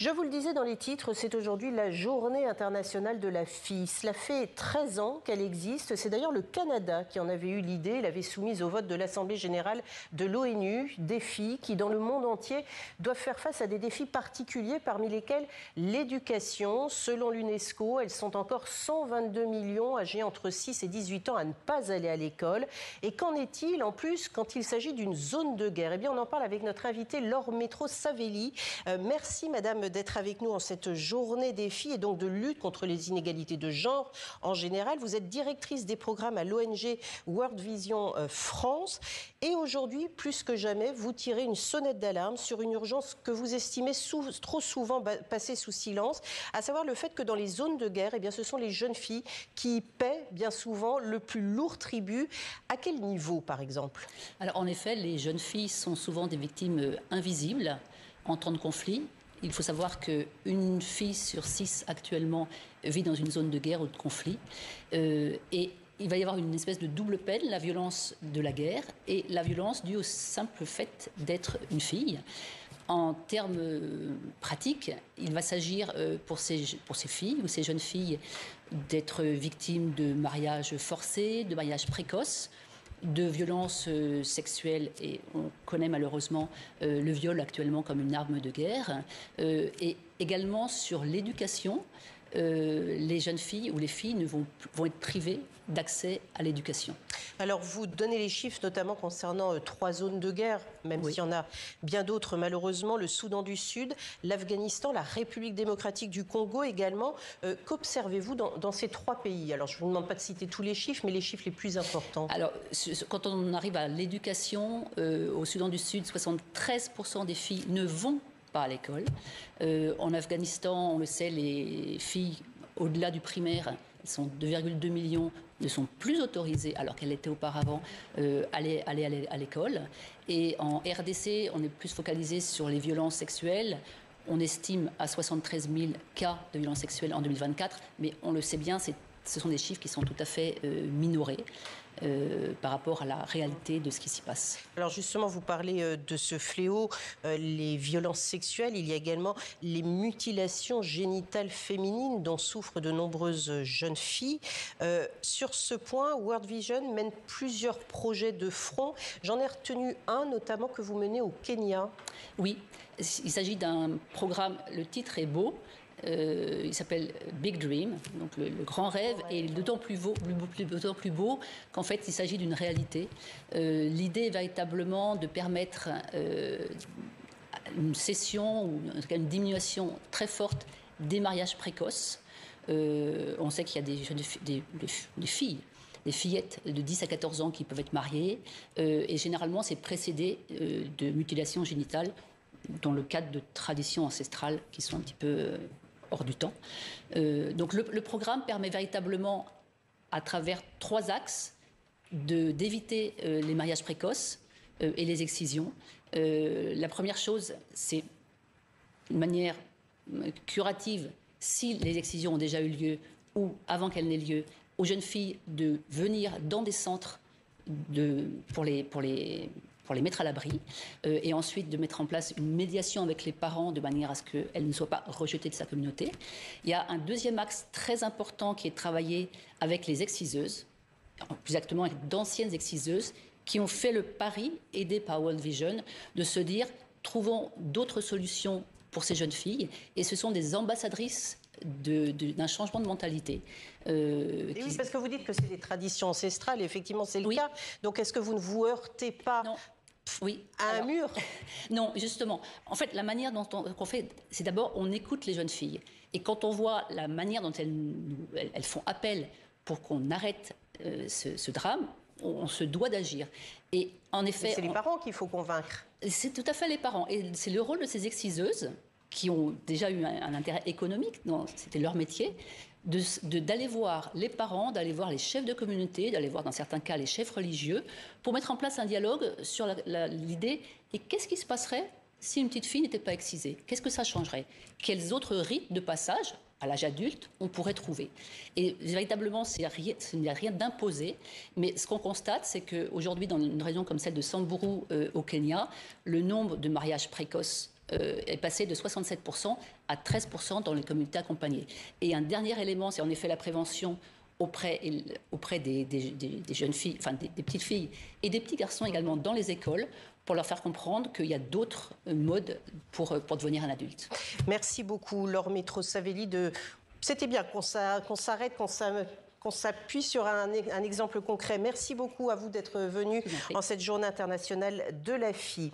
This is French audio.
Je vous le disais dans les titres, c'est aujourd'hui la Journée internationale de la fille. Cela fait 13 ans qu'elle existe. C'est d'ailleurs le Canada qui en avait eu l'idée. Il avait soumise au vote de l'Assemblée générale de l'ONU des filles qui, dans le monde entier, doivent faire face à des défis particuliers, parmi lesquels l'éducation. Selon l'UNESCO, elles sont encore 122 millions âgées entre 6 et 18 ans à ne pas aller à l'école. Et qu'en est-il en plus quand il s'agit d'une zone de guerre? Eh bien, on en parle avec notre invitée Laure Métro-Savelli. Merci, madame, d'être avec nous en cette journée des filles et donc de lutte contre les inégalités de genre en général. Vous êtes directrice des programmes à l'ONG World Vision France. Et aujourd'hui, plus que jamais, vous tirez une sonnette d'alarme sur une urgence que vous estimez trop souvent passée sous silence, à savoir le fait que dans les zones de guerre, eh bien, ce sont les jeunes filles qui paient bien souvent le plus lourd tribut. À quel niveau, par exemple? Alors, en effet, les jeunes filles sont souvent des victimes invisibles en temps de conflit. Il faut savoir qu'une fille sur 6 actuellement vit dans une zone de guerre ou de conflit. Et il va y avoir une espèce de double peine, la violence de la guerre et la violence due au simple fait d'être une fille. En termes pratiques, il va s'agir pour ces filles ou ces jeunes filles d'être victimes de mariages forcés, de mariages précoces, de violences sexuelles, et on connaît malheureusement le viol actuellement comme une arme de guerre, et également sur l'éducation. Les jeunes filles ou les filles vont être privées d'accès à l'éducation. Alors, vous donnez les chiffres, notamment concernant 3 zones de guerre, même s'il y en a bien d'autres, malheureusement, le Soudan du Sud, l'Afghanistan, la République démocratique du Congo également. Qu'observez-vous dans ces 3 pays? Alors, je ne vous demande pas de citer tous les chiffres, mais les chiffres les plus importants. Alors, quand on arrive à l'éducation, au Soudan du Sud, 73% des filles ne vont pas à l'école. En Afghanistan, on le sait, les filles au-delà du primaire, elles sont 2,2 millions, ne sont plus autorisées, alors qu'elles étaient auparavant, aller à l'école. Et en RDC, on est plus focalisé sur les violences sexuelles. On estime à 73 000 cas de violences sexuelles en 2024, mais on le sait bien, ce sont des chiffres qui sont tout à fait minorés par rapport à la réalité de ce qui s'y passe. Alors justement, vous parlez de ce fléau, les violences sexuelles. Il y a également les mutilations génitales féminines dont souffrent de nombreuses jeunes filles. Sur ce point, World Vision mène plusieurs projets de front. J'en ai retenu un, notamment, que vous menez au Kenya. Oui, il s'agit d'un programme, le titre est beau. Il s'appelle Big Dream, donc le grand rêve, et d'autant plus beau qu'en fait il s'agit d'une réalité. L'idée est véritablement de permettre une cesssion ou en tout cas une diminution très forte des mariages précoces. On sait qu'il y a des filles, des fillettes de 10 à 14 ans qui peuvent être mariées, et généralement c'est précédé de mutilations génitales dans le cadre de traditions ancestrales qui sont un petit peu hors du temps. Donc le programme permet véritablement, à travers 3 axes, d'éviter les mariages précoces et les excisions. La première chose, c'est une manière curative, si les excisions ont déjà eu lieu ou avant qu'elles n'aient lieu, aux jeunes filles de venir dans des centres pour les mettre à l'abri, et ensuite de mettre en place une médiation avec les parents de manière à ce qu'elles ne soient pas rejetées de sa communauté. Il y a un deuxième axe très important qui est de travailler avec les exciseuses, plus exactement avec d'anciennes exciseuses qui ont fait le pari, aidées par World Vision, de se dire trouvons d'autres solutions pour ces jeunes filles, et ce sont des ambassadrices d'un changement de mentalité. Oui, parce que vous dites que c'est des traditions ancestrales, et effectivement c'est le cas. Donc est-ce que vous ne vous heurtez pas à un mur? Non, justement. En fait, la manière dont on fait, c'est d'abord on écoute les jeunes filles. Et quand on voit la manière dont elles font appel pour qu'on arrête ce drame, on se doit d'agir. Et en effet, c'est les parents qu'il faut convaincre. C'est tout à fait les parents. Et c'est le rôle de ces exciseuses, qui ont déjà eu un intérêt économique, c'était leur métier, d'aller voir les parents, d'aller voir les chefs de communauté, d'aller voir dans certains cas les chefs religieux, pour mettre en place un dialogue sur l'idée et qu'est-ce qui se passerait si une petite fille n'était pas excisée? Qu'est-ce que ça changerait? Quels autres rites de passage à l'âge adulte on pourrait trouver? Et véritablement, il n'y a rien d'imposé, mais ce qu'on constate, c'est qu'aujourd'hui, dans une région comme celle de Samburu au Kenya, le nombre de mariages précoces est passé de 67% à 13% dans les communautés accompagnées. Et un dernier élément, c'est en effet la prévention auprès des jeunes filles, enfin des petites filles et des petits garçons également dans les écoles, pour leur faire comprendre qu'il y a d'autres modes pour devenir un adulte. Merci beaucoup, Laure Métros-Savelli. C'était bien qu'on s'arrête, qu'on s'appuie sur un exemple concret. Merci beaucoup à vous d'être venu en cette journée internationale de la fille.